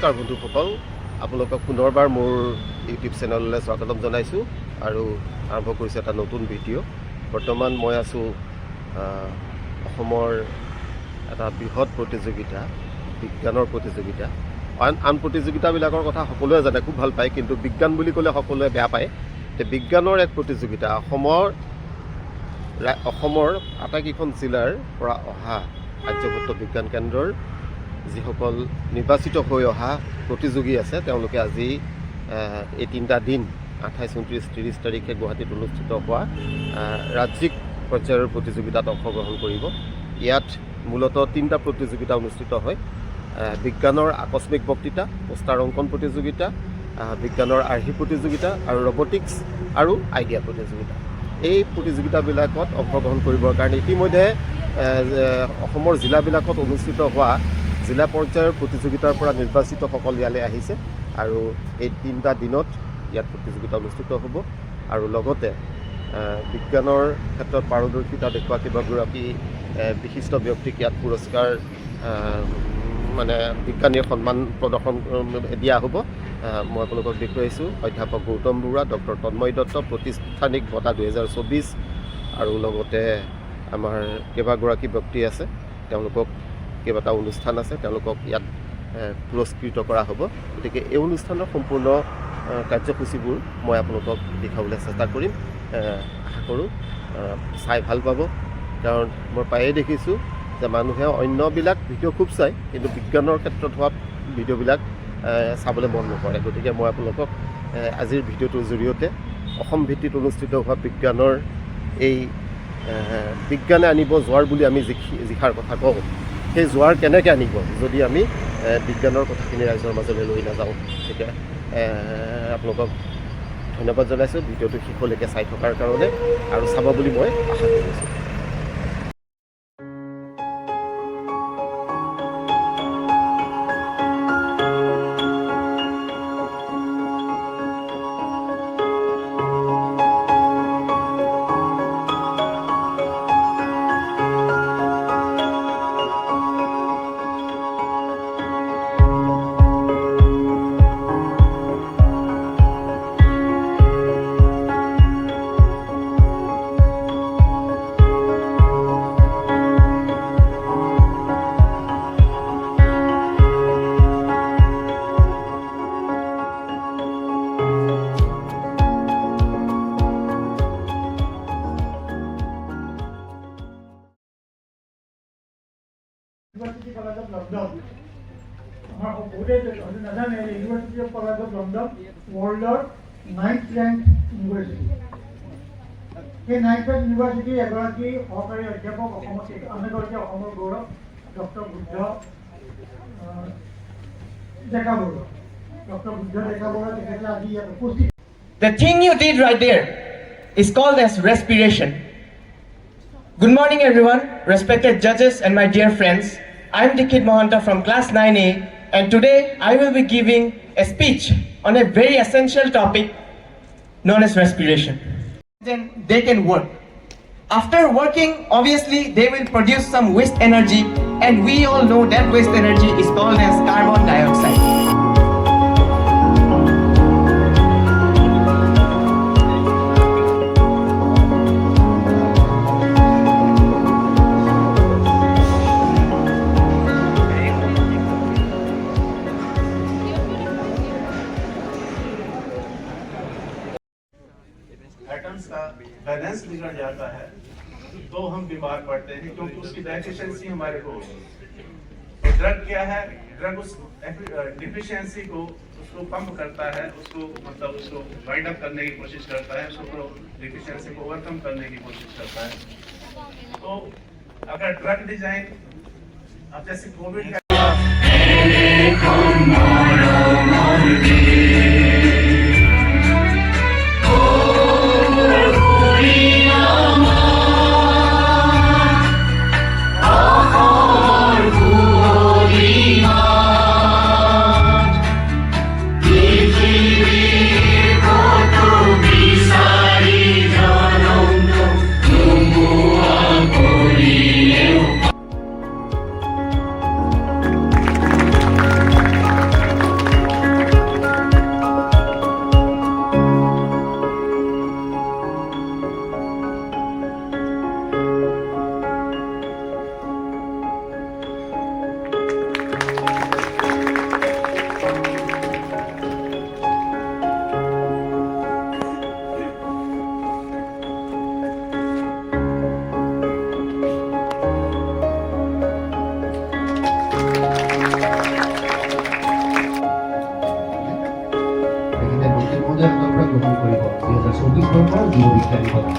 নমস্কাৰ বন্ধুসকল, আপোনালোকক পুনৰবাৰ মোৰ ইউটিউব চেনেললৈ স্বাগতম জনাইছোঁ আৰু আৰম্ভ কৰিছোঁ এটা নতুন ভিডিঅ'। বৰ্তমান মই আছোঁ অসমৰ এটা বৃহৎ প্ৰতিযোগিতা, বিজ্ঞানৰ প্ৰতিযোগিতা। আন প্ৰতিযোগিতাবিলাকৰ কথা সকলোৱে জানে, খুব ভাল পায়, কিন্তু বিজ্ঞান বুলি ক'লে সকলোৱে বেয়া পায়। বিজ্ঞানৰ এক প্ৰতিযোগিতা অসমৰ আটাইকেইখন জিলাৰ পৰা অহা আৰ্যভট্ট বিজ্ঞান কেন্দ্ৰৰ যিসকল নিৰ্বাচিত হৈ অহা প্ৰতিযোগী আছে, তেওঁলোকে আজি এই 3টা দিন 28, 29, 30 তাৰিখে গুৱাহাটীত অনুষ্ঠিত হোৱা ৰাজ্যিক পৰ্যায়ৰ প্ৰতিযোগিতাত অংশগ্ৰহণ কৰিব। ইয়াত মূলতঃ 3টা প্ৰতিযোগিতা অনুষ্ঠিত হয়। বিজ্ঞানৰ আকস্মিক বক্তৃতা, পোষ্টাৰ অংকন প্ৰতিযোগিতা, বিজ্ঞানৰ আৰ্হি প্ৰতিযোগিতা আৰু ৰবটিক্স আৰু আইডিয়া প্ৰতিযোগিতা। এই প্ৰতিযোগিতাবিলাকত অংশগ্ৰহণ কৰিবৰ কাৰণে ইতিমধ্যে অসমৰ জিলাবিলাকত অনুষ্ঠিত হোৱা জিলা পৰ্যায়ৰ প্ৰতিযোগিতাৰ পৰা নিৰ্বাচিতসকল ইয়ালৈ আহিছে আৰু এই 3টা দিনত ইয়াত প্ৰতিযোগিতা অনুষ্ঠিত হ'ব। আৰু লগতে বিজ্ঞানৰ ক্ষেত্ৰত পাৰদৰ্শিতা দেখুওৱা কেইবাগৰাকী বিশিষ্ট ব্যক্তিক ইয়াত পুৰস্কাৰ বিজ্ঞানীৰ সন্মান প্ৰদৰ্শন দিয়া হ'ব। মই আপোনালোকক দেখুৱাইছোঁ অধ্যাপক গৌতম বৰুৱা, ডক্টৰ তন্ময় দত্ত, প্ৰতিষ্ঠানিক বঁটা 2024 আৰু লগতে আমাৰ কেইবাগৰাকী ব্যক্তি আছে, তেওঁলোকক কেইবাটাও অনুষ্ঠান আছে, তেওঁলোকক ইয়াত পুৰস্কৃত কৰা হ'ব। গতিকে এই অনুষ্ঠানৰ সম্পূৰ্ণ কাৰ্যসূচীবোৰ মই আপোনালোকক দেখাবলৈ চেষ্টা কৰিম। আশা কৰোঁ চাই ভাল পাব, কাৰণ মই প্ৰায়ে দেখিছোঁ যে মানুহে অন্যবিলাক ভিডিঅ' খুব চায়, কিন্তু বিজ্ঞানৰ ক্ষেত্ৰত হোৱা ভিডিঅ'বিলাক চাবলৈ মন নকৰে। গতিকে মই আপোনালোকক আজিৰ ভিডিঅ'টোৰ জৰিয়তে অসম ভিত্তিত অনুষ্ঠিত হোৱা বিজ্ঞানৰ এই বিজ্ঞানে আনিব জোৱাৰ বুলি আমি যিষাৰ কথা কওঁ, সেই জোৱাৰ কেনেকৈ আনিব যদি আমি বিজ্ঞানৰ কথাখিনি ৰাইজৰ মাজলৈ লৈ নাযাওঁ। গতিকে আপোনালোকক ধন্যবাদ জনাইছোঁ ভিডিঅ'টো শেষলৈকে চাই থকাৰ কাৰণে আৰু চাব বুলি মই আশা কৰিছোঁ। University College of London. University of College of London world 9th ranked university. এই 9th ranked university এগৰাকী সহকাৰী অধ্যাপক অসমৰ গৌৰৱ ডক্টৰ বুদ্ধ ডেকা বৰুৱা। ডক্টৰ বুদ্ধ ডেকা বৰুৱা তেখেতে আজি ইয়াত উপস্থিত। The thing you did right there is called as respiration. Good morning everyone, respected judges and my dear friends. I am Dikit Mohanta from class 9A, and today I will be giving a speech on a very essential topic known as respiration. Then they can work. After working, obviously they will produce some waste energy, and we all know that waste energy is called as carbon dioxide. Atoms का balance बिगड़ जाता है तो हम बीमार पड़ते हैं, क्योंकि उसकी डेफिशिएंसी हमारे को होती है। तो ड्रग क्या है? ड्रग उस डिफिशिएंसी को उसको कम करता है, उसको वाइंड अप करने की कोशिश करता है, उसको डिफिशिएंसी को ओवरकम करने की कोशिश करता है। तो अगर ड्रग डिजाइन अब जैसे कोविड का গ্ৰহণ কৰিব 2024 বৰ্ষৰ যুৱ বিজ্ঞানী বঁটা।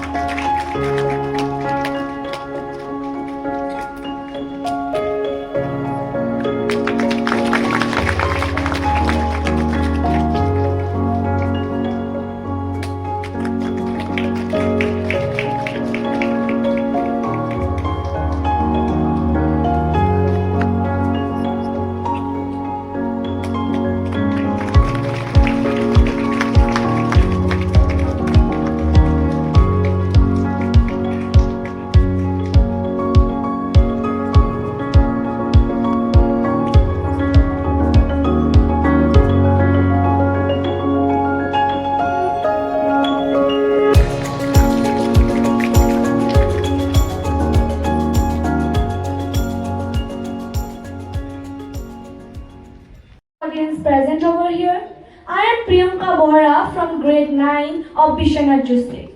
Audience present over here. I am Priyanka Bohra from grade 9 of Bishanath district.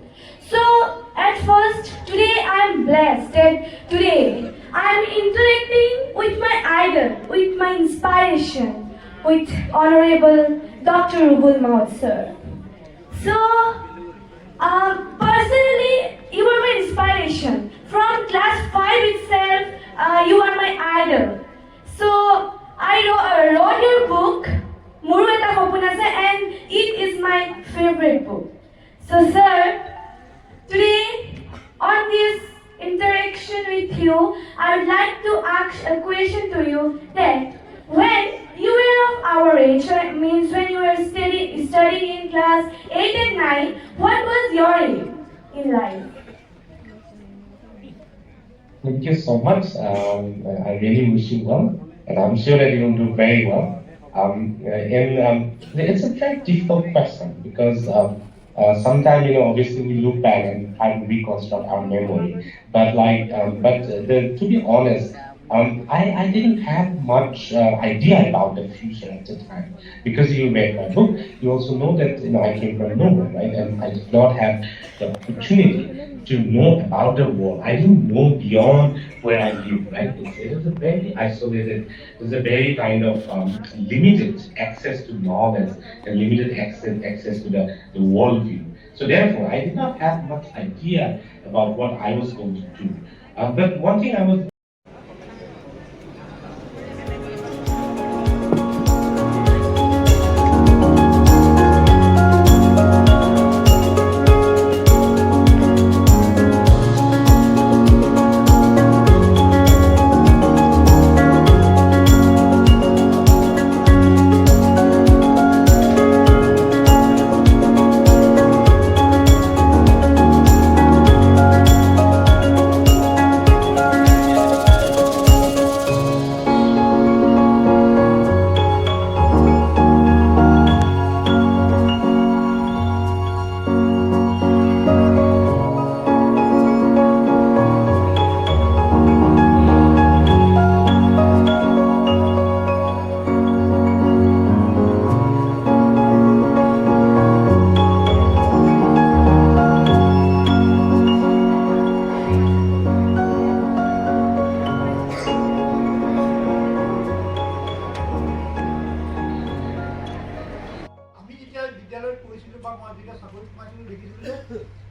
So at first today I am blessed that today I am interacting with my idol, with my inspiration, with Honorable Dr. Rubul Maud sir. So personally you are my inspiration. From class 5 itself you are my idol. So I wrote your book, Muru Eta Hopun Ase, and it is my favorite book. So sir, today on this interaction with you, I would like to ask a question to you that when you were of our age, means when you were studying in class 8 and 9, what was your aim in life? Thank you so much. I really wish you well. And I'm sure that you'll do very well. It's a very difficult question because sometimes, obviously we look back and try to reconstruct our memory. But to be honest, I didn't have much idea about the future at the time. Because you read my book, you also know that I came from nowhere, right? And I did not have the opportunity to know about the world. I didn't know beyond where I live, right? It is a very isolated, there's a very kind of limited access to knowledge and limited access to the worldview. So therefore, I did not have much idea about what I was going to do. But one thing I was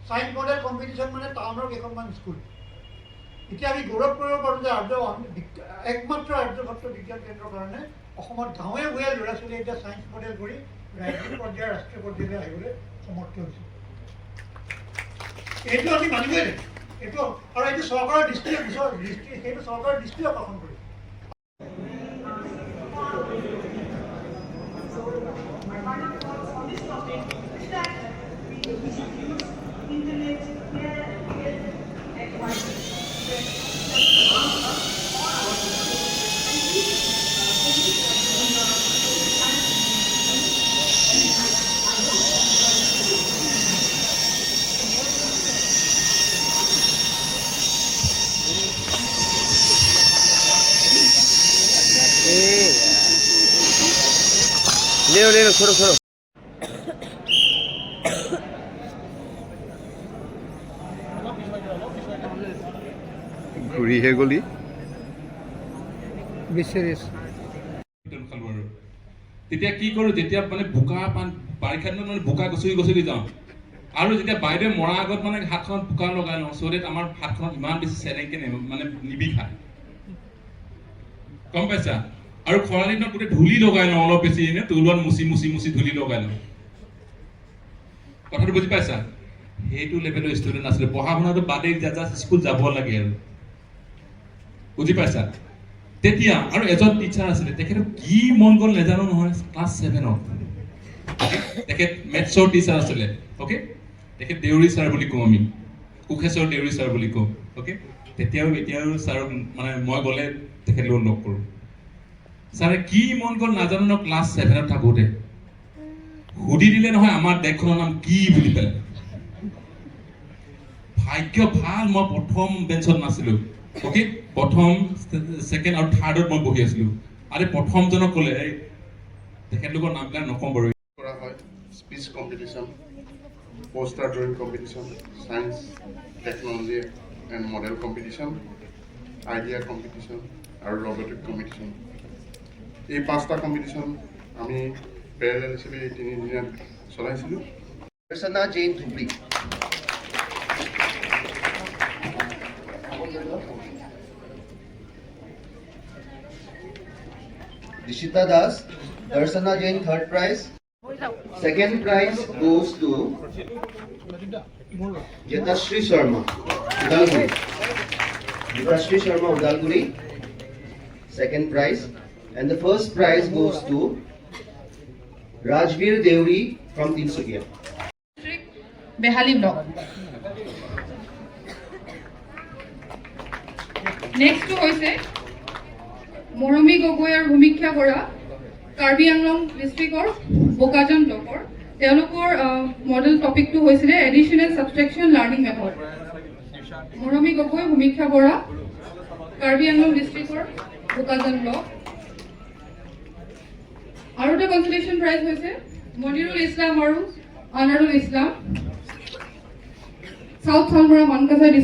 science model competition মানে টাউনৰ কেইখনমান school এতিয়া আমি গৌৰৱ কৰিব পাৰোঁ যে একমাত্ৰ আৰ্যভট্ট বিজ্ঞান কেন্দ্ৰৰ কাৰণে অসমত গাঁৱে ভূঞে ল'ৰা ছোৱালীয়ে এতিয়া ছায়েন্স মডেল কৰি ৰাজ্যিক পৰ্যায়ৰ ৰাষ্ট্ৰীয় পৰ্যায়লৈ আহিবলৈ সমৰ্থ হৈছে। এইটো আমি মানিবই লাগিব, এইটো আৰু এইটো চৰকাৰৰ সেইটো চৰকাৰৰ দৃষ্টি আকৰ্ষণ কৰিছে। ले लो छोड़ो छोड़ो ঘূৰিহে গলি তেতিয়া কি কৰোঁ, যেতিয়া মানে বোকা পান বাৰিষা দিনত মানে বোকা গছকি যাওঁ আৰু যেতিয়া বাইদেৱে মৰাৰ আগত মানে হাতখনত বোকা লগাই লওঁ চ' ডেট আমাৰ হাতখনত ইমান বেছি চেৰেংকে মানে নিবিষায় গম পাইছা আৰু খৰালি দিনত গোটেই ধূলি লগাই লওঁ অলপ বেছি এনে তলুৱাত মুচি ধূলি লগাই লওঁ কথাটো বুজি পাইছা সেইটো লেভেলৰ ষ্টুডেণ্ট আছিলে পঢ়া শুনাটো বাদেই জাষ্ট স্কুল যাব লাগে আৰু বুজি পাইছা তেতিয়া আৰু এজন টিচাৰ আছিলে তেখেতৰ কি মন গ'ল নেজানো নহয় ক্লাছ 7ত তেখেত মেথছৰ টিচাৰ আছিলে অ'কে তেখেত দেউৰী ছাৰ বুলি কওঁ আমি কোষেশ্বৰ দেউৰী ছাৰ বুলি কওঁ অ'কে তেতিয়াও এতিয়াও ছাৰক মানে মই গ'লে তেখেতলোকক লগ কৰোঁ ছাৰে কি মন গ'ল নাজানো ন ক্লাছ 7ত থাকোঁতে সুধি দিলে নহয় আমাৰ দেশখনৰ নাম কি বুলি পেলাই ভাগ্য ভাল মই প্ৰথম বেঞ্চত নাছিলোঁ অ'কে প্ৰথম ছেকেণ্ড আৰু থাৰ্ডত মই বহি আছিলোঁ আৰু প্ৰথমজনক ক'লে তেখেতলোকৰ নামবিলাক নকওঁ বাৰু কৰা হয় speech competition poster drawing competition science technology and model competition idea competition আৰু ৰবটিক কম্পিটিশ্যন এই 5টা কম্পিটিশ্যন আমি পেৰেলেল হিচাপে এই 3 দিনত চলাইছিলোঁ Darshana Jain Dhubri Dishita Das, Darshana Jain, 3rd prize. 2nd prize goes to Yatashri Sharma, Udalguri. Yatashri Sharma, Udalguri. 2nd prize. And the first prize goes to Rajveer Deuri from Tinsukia. Behali block. Next to hoise Moromi Gogoi আৰু ভূমিক্ষা বৰা কাৰ্বি আংলং ডিষ্ট্ৰিক্টৰ বোকাজান ব্লকৰ তেওঁলোকৰ model টপিকটো হৈছিলে additional সাবট্ৰেকশ্যন learning method মৰমী গগৈ ভূমিক্ষা বৰা কাৰ্বি আংলং ডিষ্ট্ৰিক্টৰ Bokajan block আৰু এটা কনসোলেশ্যন prize হৈছে মনিৰুল ইছলাম আৰু আনাৰুল ইছলাম সাউথ থানমৰা মানকাছাই